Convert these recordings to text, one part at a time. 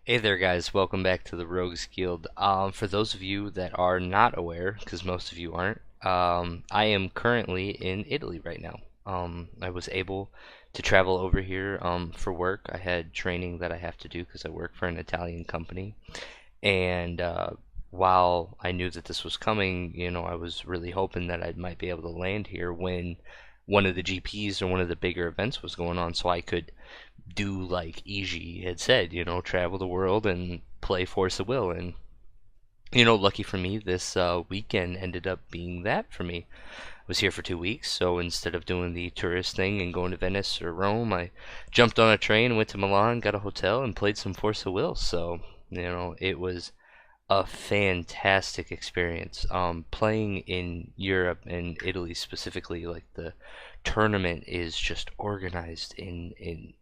Hey there, guys. Welcome back to the Rogues Guild. For those of you that are not aware, because most of you aren't, I am currently in Italy right now. I was able to travel over here for work. I had training that I have to do because I work for an Italian company. And while I knew that this was coming, I was really hoping that I might be able to land here when one of the GPs or one of the bigger events was going on so I could do like Iji had said, travel the world and play Force of Will. And, lucky for me, this weekend ended up being that for me. I was here for 2 weeks, so instead of doing the tourist thing and going to Venice or Rome, I jumped on a train, went to Milan, got a hotel, and played some Force of Will. So, it was a fantastic experience. Playing in Europe and Italy specifically, like the tournament is just organized in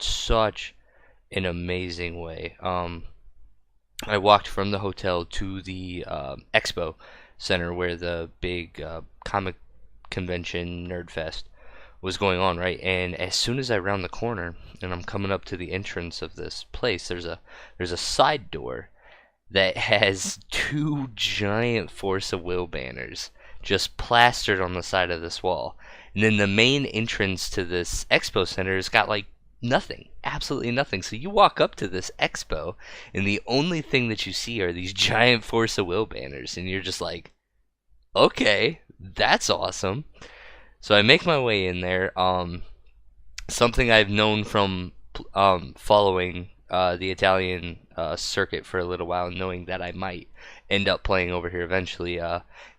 such an amazing way. I walked from the hotel to the expo center where the big comic convention nerd fest was going on, right? And as soon as I round the corner and I'm coming up to the entrance of this place, there's a side door that has two giant Force of Will banners just plastered on the side of this wall. And then the main entrance to this expo center has got like nothing, absolutely nothing. So you walk up to this expo, and the only thing that you see are these giant Force of Will banners, and you're just like, okay, that's awesome. So I make my way in there. Something I've known from following the Italian circuit for a little while, knowing that I might end up playing over here eventually.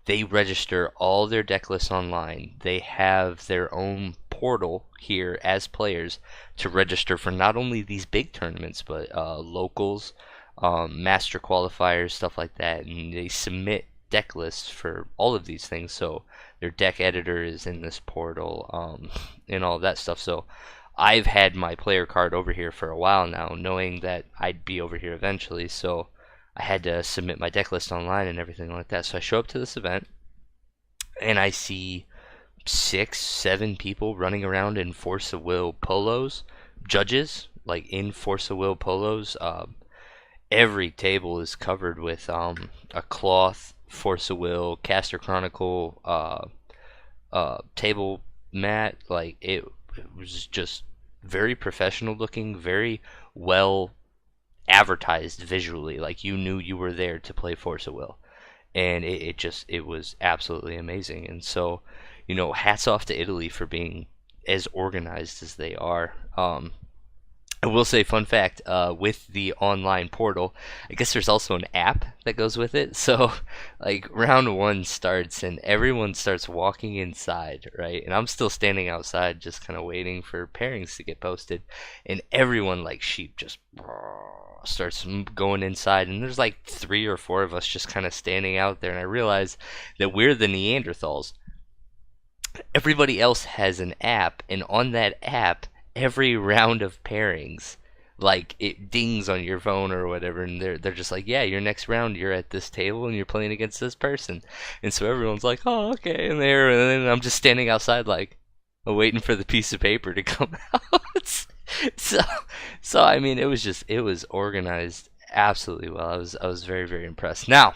They register all their deck lists online. They have their own portal here as players to register for not only these big tournaments, but locals, master qualifiers, stuff like that. And they submit deck lists for all of these things. So their deck editor is in this portal, and all of that stuff. So I've had my player card over here for a while now, knowing that I'd be over here eventually. So I had to submit my deck list online and everything like that. So I show up to this event, and I see 6, 7 people running around in Force of Will polos, judges like in Force of Will polos. Every table is covered with a cloth Force of Will Caster Chronicle table mat. Like it was just very professional looking, very well advertised visually. Like you knew you were there to play Force of Will, and it was absolutely amazing. And so, hats off to Italy for being as organized as they are. I will say, fun fact, with the online portal, I guess there's also an app that goes with it. So, like, round one starts and everyone starts walking inside, right? And I'm still standing outside just kind of waiting for pairings to get posted. And everyone, like sheep, just starts going inside. And there's like 3 or 4 of us just kind of standing out there. And I realize that we're the Neanderthals. Everybody else has an app, and on that app, every round of pairings, like it dings on your phone or whatever, and they're just like, yeah, your next round you're at this table and you're playing against this person. And so everyone's like, oh, okay. And then I'm just standing outside like waiting for the piece of paper to come out. so so I mean, it was organized absolutely well. I was very, very impressed. Now,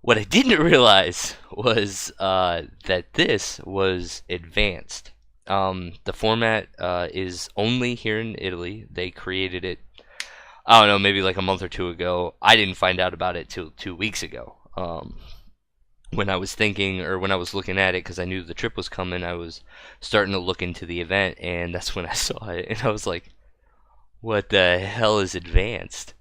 what I didn't realize was that this was advanced. The format is only here in Italy. They created it, I don't know, maybe like a month or two ago. I didn't find out about it till 2 weeks ago. When I was thinking, or when I was looking at it, because I knew the trip was coming, I was starting to look into the event, and that's when I saw it, and I was like, what the hell is advanced?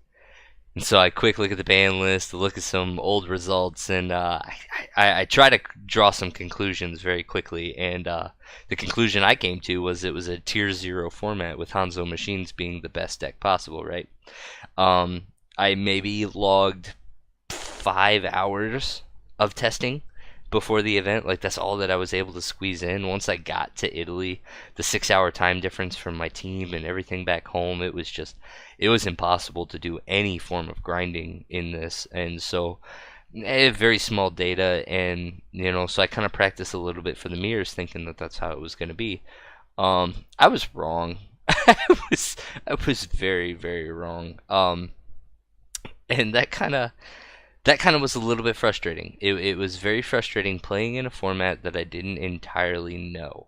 And so I quick look at the ban list, look at some old results, and I try to draw some conclusions very quickly. And the conclusion I came to was it was a tier 0 format with Hanzo Machines being the best deck possible, right? I maybe logged 5 hours of testing before the event. Like, that's all that I was able to squeeze in. Once I got to Italy, the 6-hour time difference from my team and everything back home, it was impossible to do any form of grinding in this. And so very small data, and so I kind of practiced a little bit for the mirrors, thinking that that's how it was going to be. I was wrong. I was very, very wrong. And that kind of was a little bit frustrating. It was very frustrating playing in a format that I didn't entirely know.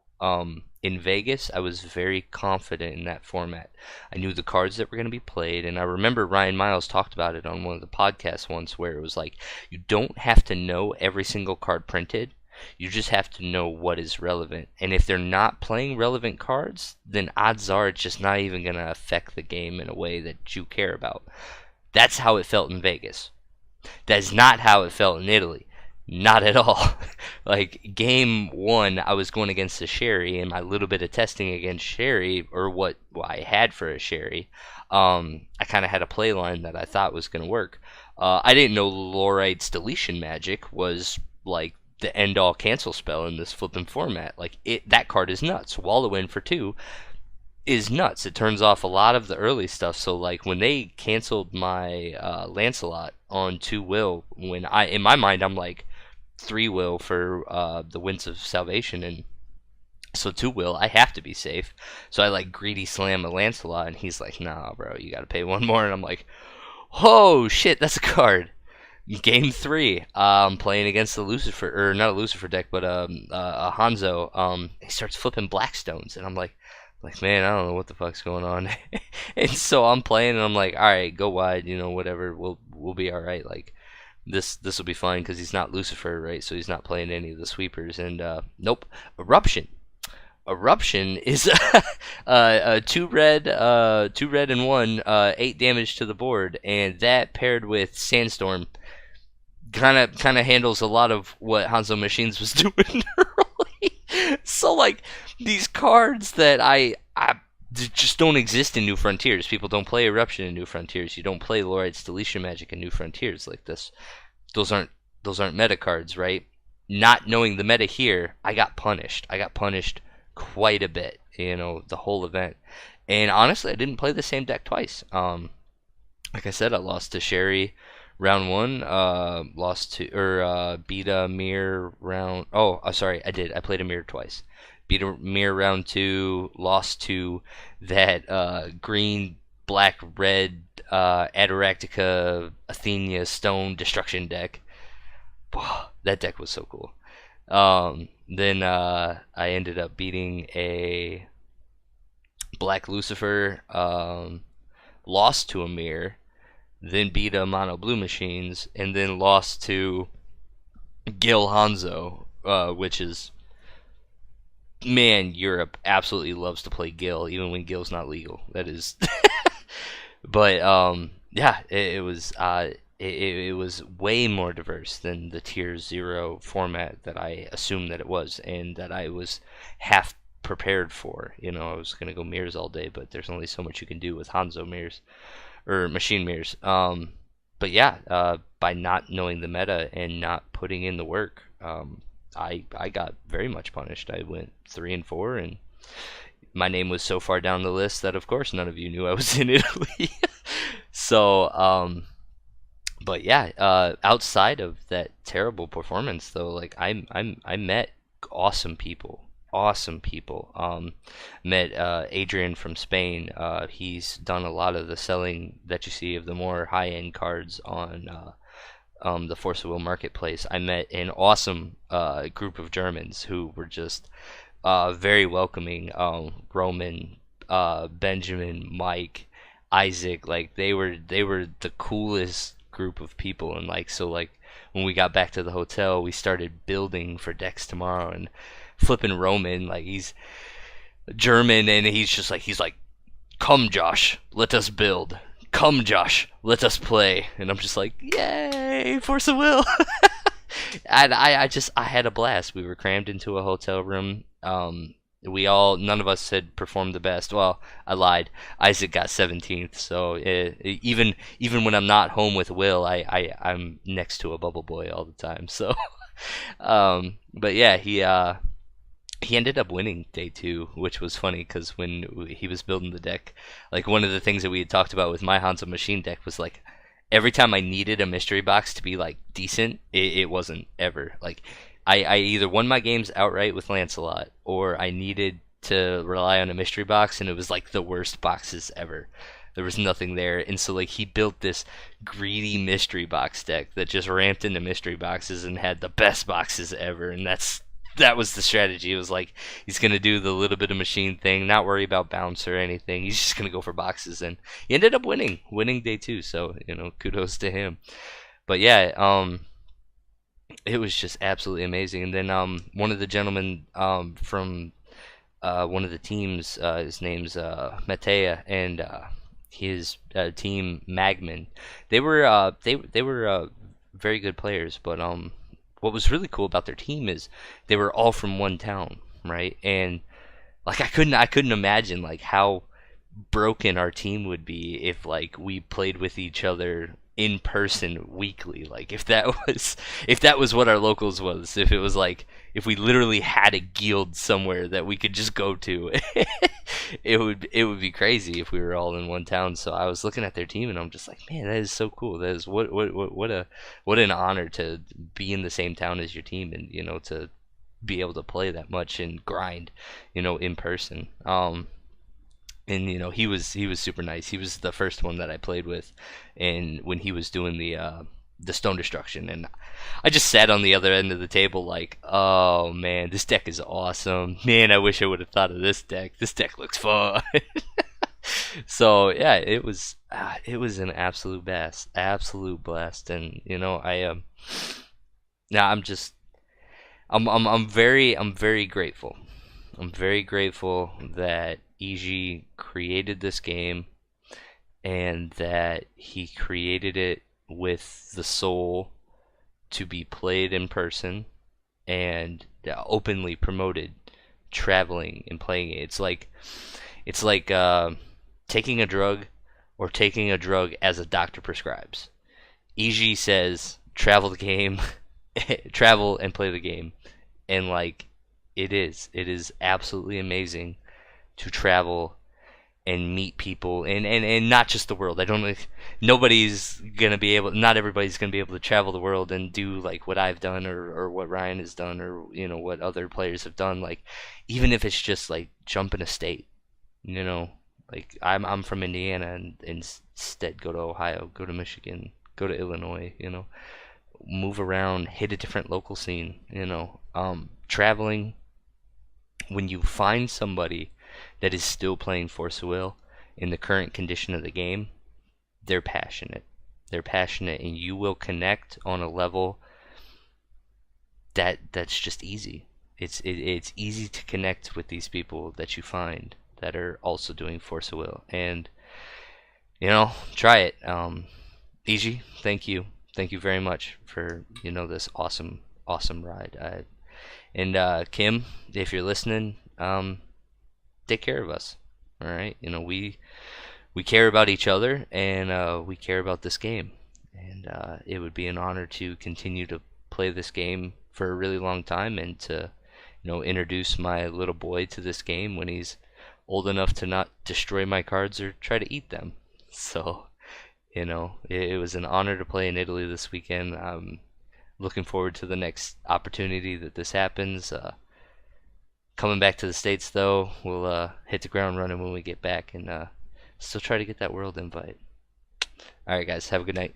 In Vegas, I was very confident in that format. I knew the cards that were going to be played, and I remember Ryan Miles talked about it on one of the podcasts once, where it was like, you don't have to know every single card printed. You just have to know what is relevant. And if they're not playing relevant cards, then odds are it's just not even going to affect the game in a way that you care about. That's how it felt in Vegas. That's not how it felt in Italy. Not at all. Like game one, I was going against a Sherry, and my little bit of testing against Sherry, or what I had for a Sherry, I kind of had a play line that I thought was going to work. I didn't know Lorite's deletion magic was like the end all cancel spell in this flipping format. Like that card is nuts. Wallow in for two is nuts. It turns off a lot of the early stuff. So like when they canceled my Lancelot on 2 will, when I in my mind I'm like 3 will for the Winds of Salvation, and so 2 will I have to be safe. So I like greedy slam a Lancelot, and he's like, "Nah, bro, you got to pay one more." And I'm like, "Oh shit, that's a card." Game three, playing against the Lucifer, or not a Lucifer deck, but a Hanzo. He starts flipping Blackstones, and I'm like, man, I don't know what the fuck's going on. And so I'm playing, and I'm like, all right, go wide, whatever, we'll be all right. Like this will be fine because he's not Lucifer, right? So he's not playing any of the sweepers. And nope, Eruption. Eruption is two red and one, 8 damage to the board, and that paired with Sandstorm kind of handles a lot of what Hanzo Machines was doing early. So like these cards that I just don't exist in New Frontiers. People don't play Eruption in New Frontiers. You don't play Lorite's Deletion Magic in New Frontiers like this. Those aren't meta cards, right? Not knowing the meta here, I got punished. I got punished quite a bit, the whole event. And honestly, I didn't play the same deck twice. Like I said, I lost to Sherry round one, lost to or beat a Mirror round. Oh, sorry, I did. I played a Mirror twice. Beat a Mirror round two. Lost to that green, black, red Adiractica Athenia Stone Destruction deck. That deck was so cool. Then I ended up beating a Black Lucifer. Lost to a Mirror, then beat a Mono Blue Machines, and then lost to Gil Hanzo, which is, man, Europe absolutely loves to play Gil, even when Gil's not legal. That is, but yeah, it was way more diverse than the Tier 0 format that I assumed that it was, and that I was half prepared for. I was gonna go mirrors all day, but there's only so much you can do with Hanzo mirrors or machine mirrors. But yeah, by not knowing the meta and not putting in the work, I got very much punished. I went 3-4, and my name was so far down the list that of course none of you knew I was in Italy. So but yeah, outside of that terrible performance though, like I met awesome people. Awesome people. Met Adrian from Spain. He's done a lot of the selling that you see of the more high-end cards on the Force of Will marketplace. I met an awesome group of Germans who were just very welcoming. Roman, Benjamin, Mike, Isaac, like they were the coolest group of people. And like so, like when we got back to the hotel, we started building for decks tomorrow, and flipping Roman, like he's German, and he's like, come Josh, let us build. Come Josh, let us play. And I'm just like, yay, Force of Will. And I had a blast. We were crammed into a hotel room. None of us had performed the best. Well, I lied. Isaac got 17th. So even when I'm not home with Will, I'm next to a bubble boy all the time. So, but yeah, he ended up winning day two, which was funny because when he was building the deck, like one of the things that we had talked about with my Hanzo Machine deck was like every time I needed a mystery box to be like decent, it wasn't ever. Like I either won my games outright with Lancelot, or I needed to rely on a mystery box, and it was like the worst boxes ever. There was nothing there, and so like he built this greedy mystery box deck that just ramped into mystery boxes and had the best boxes ever, and that was the strategy. It was like he's gonna do the little bit of machine thing, not worry about bounce or anything. He's just gonna go for boxes, and he ended up winning day two. So kudos to him. But yeah, it was just absolutely amazing. And then one of the gentlemen from one of the teams, his name's Matea, and his team Magman. They were very good players, but what was really cool about their team is they were all from one town, right? And like I couldn't imagine like how broken our team would be if like we played with each other in person weekly. Like if that was what our locals was, if it was like if we literally had a guild somewhere that we could just go to, it would be crazy if we were all in one town. So I was looking at their team and I'm just like, man, that is so cool. That is what an honor to be in the same town as your team, and to be able to play that much and grind, in person. And he was super nice. He was the first one that I played with, and when he was doing the stone destruction, and I just sat on the other end of the table like, oh man, this deck is awesome. Man, I wish I would have thought of this deck. This deck looks fun. So yeah, it was an absolute blast, and now I'm very grateful. I'm very grateful that EG created this game and that he created it with the soul to be played in person and openly promoted traveling and playing it. It's like taking a drug or taking a drug as a doctor prescribes. EG says travel the game, travel and play the game, and like it is absolutely amazing to travel and meet people, and not just the world. I don't know, nobody's gonna be able not everybody's gonna be able to travel the world and do like what I've done, or what Ryan has done, or what other players have done. Like even if it's just like jump in a state, you know like I'm from Indiana, and instead go to Ohio, go to Michigan, go to Illinois, move around, hit a different local scene, traveling. When you find somebody that is still playing Force of Will in the current condition of the game, they're passionate. They're passionate, and you will connect on a level that's just easy. It's easy to connect with these people that you find that are also doing Force of Will, and try it. EG, thank you very much for this awesome ride. And Kim, if you're listening, take care of us. All right, we care about each other, and we care about this game, and it would be an honor to continue to play this game for a really long time, and to introduce my little boy to this game when he's old enough to not destroy my cards or try to eat them. So it was an honor to play in Italy this weekend. Looking forward to the next opportunity that this happens. Coming back to the States, though, we'll hit the ground running when we get back, and still try to get that world invite. All right, guys, have a good night.